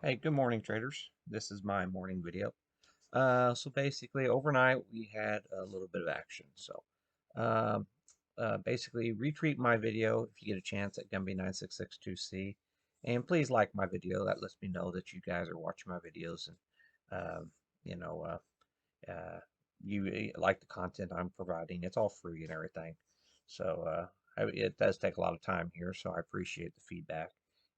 Hey, good morning, traders. This is my morning video. So basically, overnight we had a little bit of action. So, um, basically, retweet my video if you get a chance at Gumby9662C, and please like my video. That lets me know that you guys are watching my videos and um, you know you like the content I'm providing. It's all free and everything. So it does take a lot of time here, so I appreciate the feedback.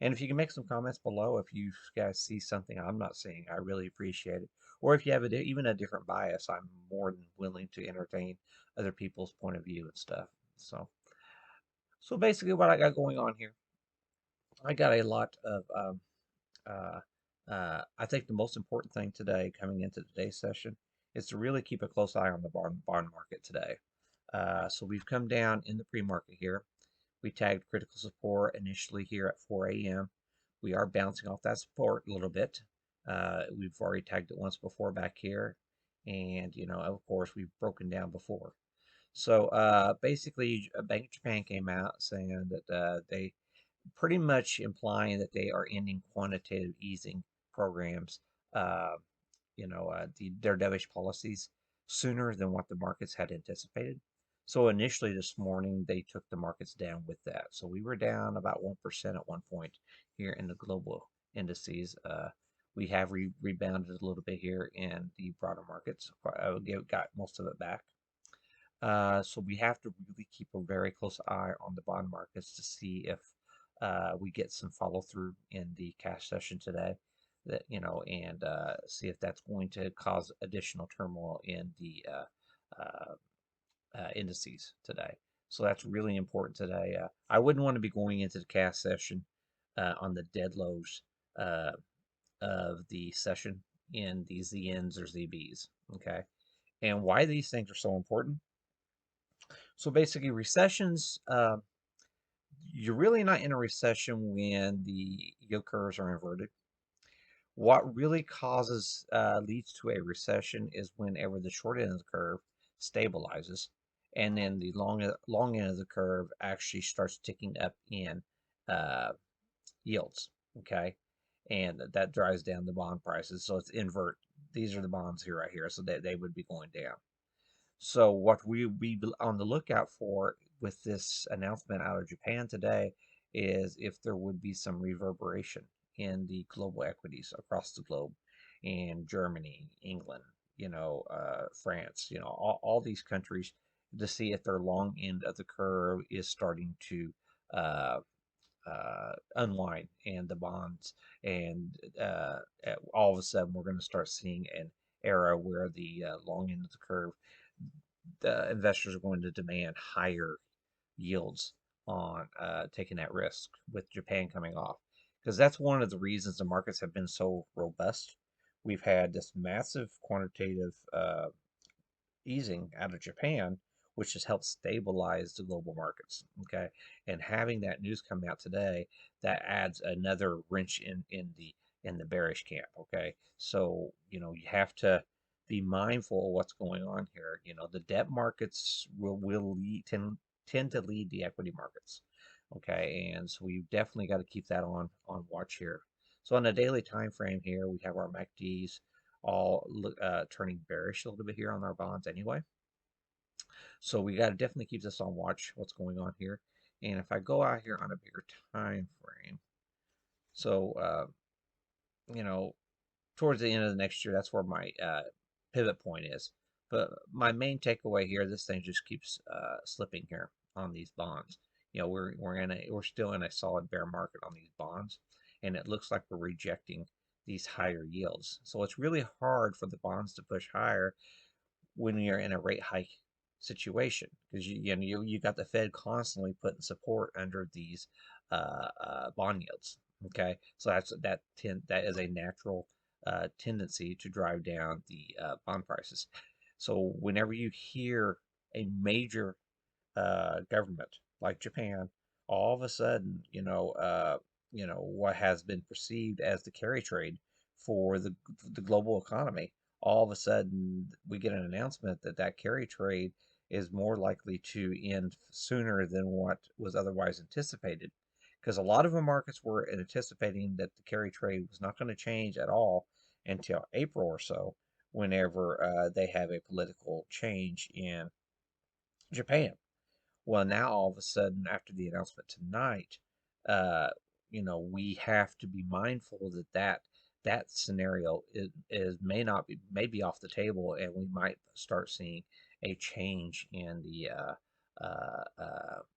And if you can make some comments below, if you guys see something I'm not seeing, I really appreciate it. Or if you have even a different bias, I'm more than willing to entertain other people's point of view and stuff. So basically, what I got going on here, I got a lot of uh, I think the most important thing today, coming into today's session, is to really keep a close eye on the bond market today. So we've come down in the pre-market here. We tagged critical support initially here at 4 a.m. We are bouncing off that support a little bit. We've already tagged it once before back here, and of course, we've broken down before. So basically, Bank of Japan came out saying that they pretty much implying that they are ending quantitative easing programs, uh, their dovish policies sooner than what the markets had anticipated. So initially this morning, they took the markets down with that. So we were down about 1% at one point here in the global indices. We have rebounded a little bit here in the broader markets. Got most of it back. So we have to really keep a very close eye on the bond markets to see if we get some follow through in the cash session today. And see if that's going to cause additional turmoil in the indices today. So that's really important today. I wouldn't want to be going into the cash session on the dead lows uh, of the session in the ZNs or ZBs. Okay, and why these things are so important. So basically, recessions, you're really not in a recession when the yield curves are inverted. What really leads to a recession is whenever the short end of the curve stabilizes, and then the long end of the curve actually starts ticking up in uh, yields. Okay, and that drives down the bond prices. So it's invert. These are the bonds here right here, so they would be going down. So what we be on the lookout for with this announcement out of Japan today is if there would be some reverberation in the global equities across the globe, in Germany, England, France, all these countries, to see if their long end of the curve is starting to uh, unwind and the bonds, and all of a sudden we're going to start seeing an era where the long end of the curve, the investors are going to demand higher yields on taking that risk with Japan coming off. Because that's one of the reasons the markets have been so robust. We've had this massive quantitative easing out of Japan, which has helped stabilize the global markets. Okay, and having that news come out today, that adds another wrench in the bearish camp. Okay, so you have to be mindful of what's going on here. The debt markets will tend to lead the equity markets. Okay, and so we've definitely got to keep that on watch here. So on a daily time frame here, we have our MACDs all turning bearish a little bit here on our bonds anyway. So we got to definitely keep this on watch, what's going on here. And if I go out here on a bigger time frame, so you know, towards the end of the next year, that's where my pivot point is. But my main takeaway here, this thing just keeps slipping here on these bonds. We're still in a solid bear market on these bonds, and it looks like we're rejecting these higher yields. So it's really hard for the bonds to push higher when you're in a rate hike situation, because you got the Fed constantly putting support under these bond yields. Okay, so that is a natural tendency to drive down the bond prices. So whenever you hear a major government like Japan, all of a sudden, what has been perceived as the carry trade for the global economy, all of a sudden we get an announcement that that carry trade is more likely to end sooner than what was otherwise anticipated. because a lot of the markets were anticipating that the carry trade was not going to change at all until April or so, whenever they have a political change in Japan. Well, now all of a sudden, after the announcement tonight, uh, we have to be mindful that scenario is may be off the table, and we might start seeing a change in the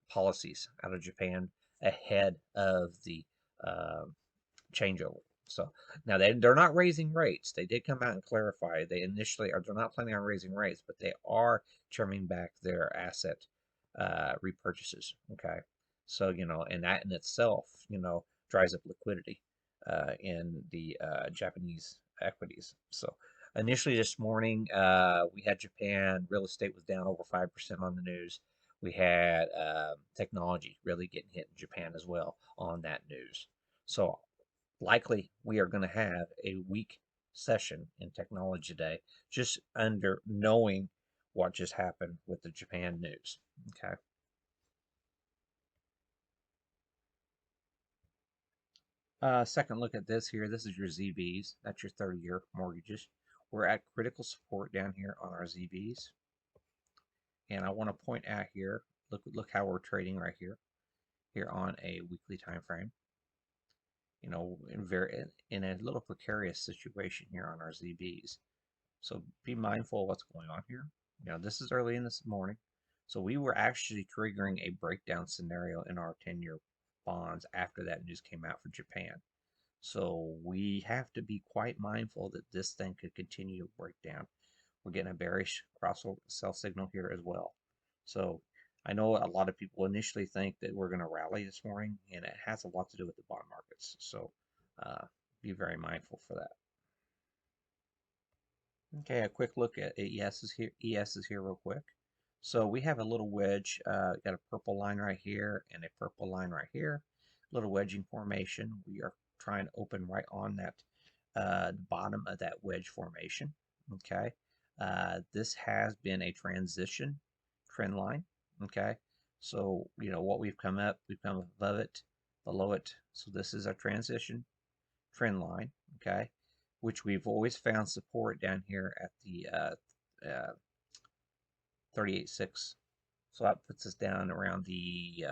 policies out of Japan ahead of the uh, changeover. So now they're not raising rates. They did come out and clarify they initially are they're not planning on raising rates, but they are trimming back their asset repurchases. Okay, so and that in itself dries up liquidity in the Japanese equities. So initially this morning we had Japan real estate was down over 5% on the news. We had technology really getting hit in Japan as well on that news. So likely we are going to have a weak session in technology today, just under knowing what just happened with the Japan news. Okay. Second look at this here. This is your ZBs. That's your 30-year mortgages. We're at critical support down here on our ZBs. And I want to point out here, look how we're trading right here on a weekly time frame. In a little precarious situation here on our ZBs. So be mindful of what's going on here. This is early in this morning. So we were actually triggering a breakdown scenario in our 10-year bonds after that news came out for Japan. So we have to be quite mindful that this thing could continue to break down. We're getting a bearish crossover sell signal here as well. So I know a lot of people initially think that we're going to rally this morning, and it has a lot to do with the bond markets. So be very mindful for that. Okay, a quick look at ES is here. ES is here real quick. So we have a little wedge, got a purple line right here and a purple line right here. Little wedging formation. We are trying to open right on that bottom of that wedge formation. Okay, this has been a transition trend line. Okay, so what we've come above it, below it. So this is a transition trend line. Okay, which we've always found support down here at the 38.6. So that puts us down around the,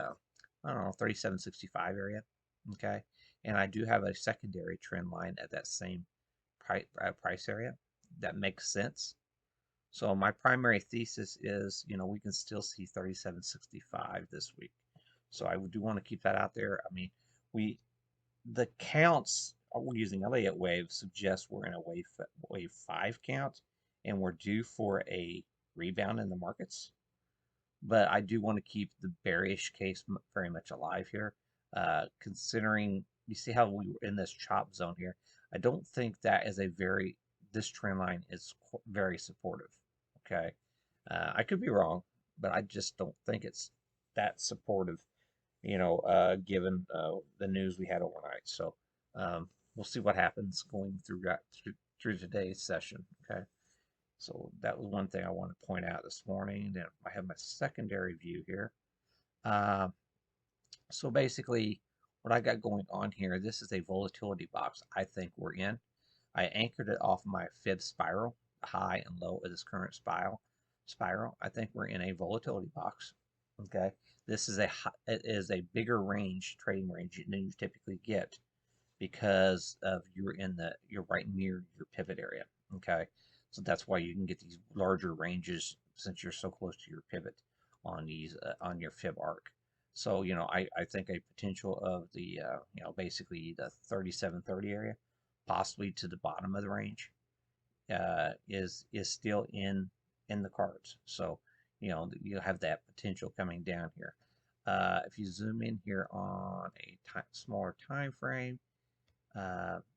I don't know, 37.65 area. Okay. And I do have a secondary trend line at that same price area. That makes sense. So my primary thesis is, we can still see 37.65 this week. So I do want to keep that out there. I mean, the counts we're using Elliott wave suggests we're in a wave 5 count and we're due for a rebound in the markets. But I do want to keep the bearish case very much alive here, considering you see how we were in this chop zone here. I don't think that is this trend line is very supportive. Okay, I could be wrong, but I just don't think it's that supportive given the news we had overnight. So we'll see what happens going through today's session. Okay. So that was one thing I want to point out this morning. Then I have my secondary view here. Uh, so basically, what I got going on here, this is a volatility box I think we're in. I anchored it off my fib spiral, high and low of this current spiral. I think we're in a volatility box. Okay, this is it is a bigger trading range than you typically get because of you're right near your pivot area. Okay, so that's why you can get these larger ranges since you're so close to your pivot on these on your fib arc. So I think a potential of the basically the 37.30 area, possibly to the bottom of the range, is still in the cards. So you have that potential coming down here. If you zoom in here on a smaller time frame,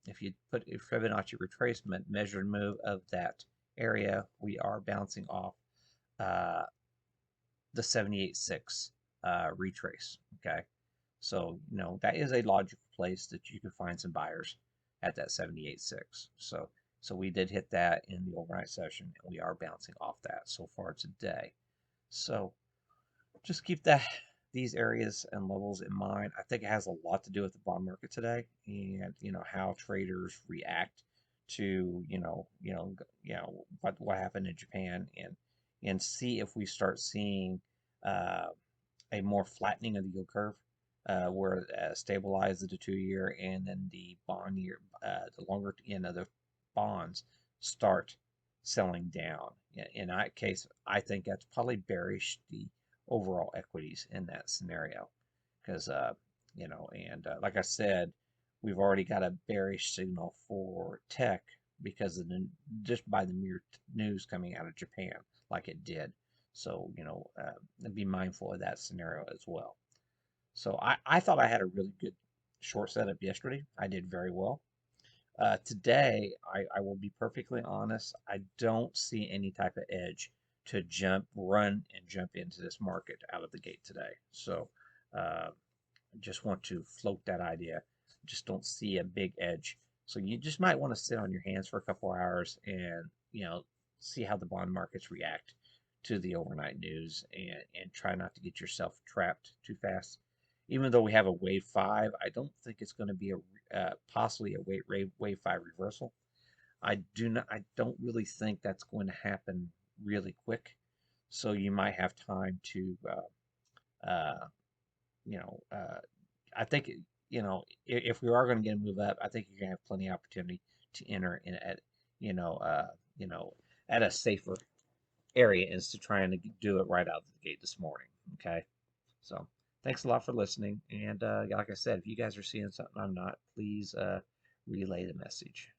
if you put a Fibonacci retracement measured move of that area, we are bouncing off uh, the 78.6 retrace. Okay, so that is a logical place that you can find some buyers at that 78.6. So we did hit that in the overnight session, and we are bouncing off that so far today. So just keep that these areas and levels in mind. I think it has a lot to do with the bond market today, and how traders react to what happened in Japan, and see if we start seeing uh, a more flattening of the yield curve, where it stabilizes the 2 year, and then the bond year, the longer end of the bonds start selling down. In that case, I think that's probably bearish the overall equities in that scenario, because like I said, we've already got a bearish signal for tech because of just by the mere news coming out of Japan, like it did. So be mindful of that scenario as well. So I thought I had a really good short setup yesterday. I did very well. Today, I will be perfectly honest, I don't see any type of edge to run and jump into this market out of the gate today. So, uh, just want to float that idea. Just don't see a big edge. So you just might want to sit on your hands for a couple hours and see how the bond markets react to the overnight news, and try not to get yourself trapped too fast. Even though we have a wave five, I don't think it's going to be a possibly a wave five reversal. I don't really think that's going to happen really quick. So you might have time to uh, you know, I think if we are going to get a move up, I think you're going to have plenty of opportunity to enter in at you know uh, you know at a safer area instead of trying to do it right out of the gate this morning. Okay, so thanks a lot for listening, and like I said, if you guys are seeing something I'm not, please relay the message.